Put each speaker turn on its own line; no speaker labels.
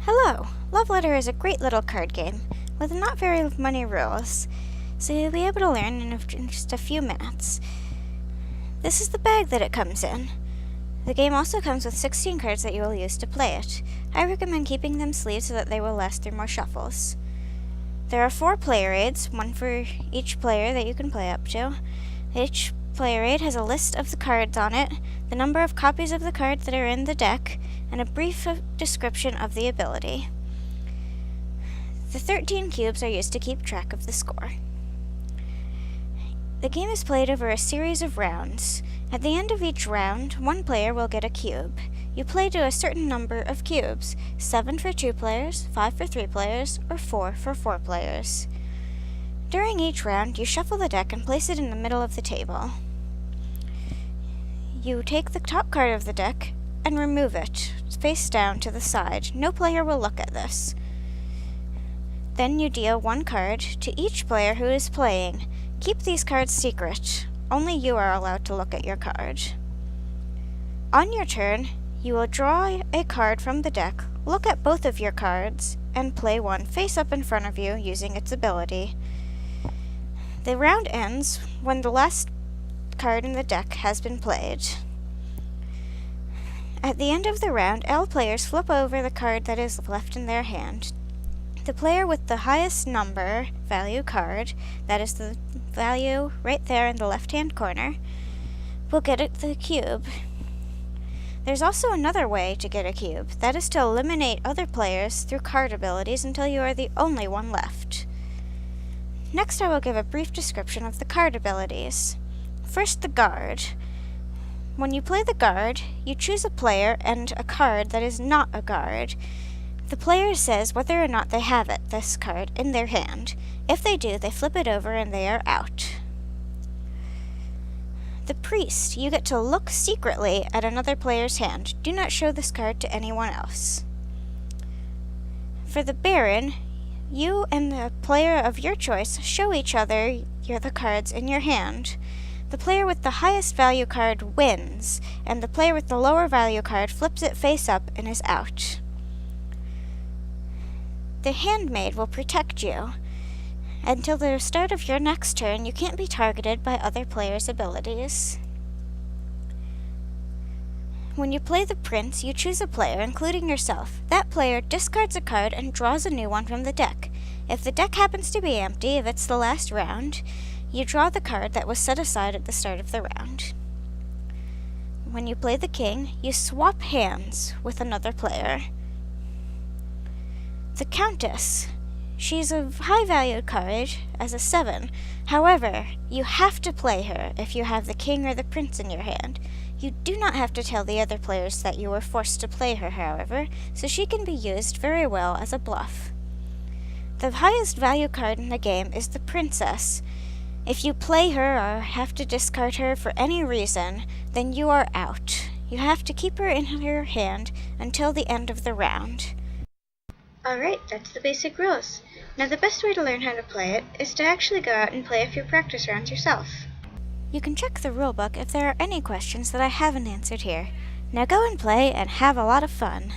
Hello! Love Letter is a great little card game with not very many rules, so you'll be able to learn in just a few minutes. This is the bag that it comes in. The game also comes with 16 cards that you will use to play it. I recommend keeping them sleeved so that they will last through more shuffles. There are 4 player aids, one for each player that you can play up to. Each player aid has a list of the cards on it, the number of copies of the cards that are in the deck, and a brief description of the ability. The 13 cubes are used to keep track of the score. The game is played over a series of rounds. At the end of each round, one player will get a cube. You play to a certain number of cubes, 7 for 2 players, 5 for 3 players, or 4 for 4 players. During each round, you shuffle the deck and place it in the middle of the table. You take the top card of the deck and remove it, face down to the side. No player will look at this. Then you deal 1 card to each player who is playing. Keep these cards secret. Only you are allowed to look at your card. On your turn, you will draw a card from the deck, look at both of your cards, and play one face up in front of you using its ability. The round ends when the last card in the deck has been played. At the end of the round, all players flip over the card that is left in their hand. The player with the highest number value card, that is the value right there in the left-hand corner, will get the cube. There's also another way to get a cube, that is to eliminate other players through card abilities until you are the only one left. Next, I will give a brief description of the card abilities. First, the guard. When you play the guard, you choose a player and a card that is not a guard. The player says whether or not they have this card, in their hand. If they do, they flip it over and they are out. The priest. You get to look secretly at another player's hand. Do not show this card to anyone else. For the baron, you and the player of your choice show each other the cards in your hand. The player with the highest value card wins, and the player with the lower value card flips it face up and is out. The handmaid will protect you. Until the start of your next turn, you can't be targeted by other players' abilities. When you play the prince, you choose a player, including yourself. That player discards a card and draws a new one from the deck. If the deck happens to be empty, if it's the last round, you draw the card that was set aside at the start of the round. When you play the king, you swap hands with another player. The countess. She's a high-valued card as a 7. However, you have to play her if you have the king or the prince in your hand. You do not have to tell the other players that you were forced to play her, however, so she can be used very well as a bluff. The highest value card in the game is the princess. If you play her or have to discard her for any reason, then you are out. You have to keep her in your hand until the end of the round. Alright, that's the basic rules. Now the best way to learn how to play it is to actually go out and play a few practice rounds yourself. You can check the rulebook if there are any questions that I haven't answered here. Now go and play and have a lot of fun.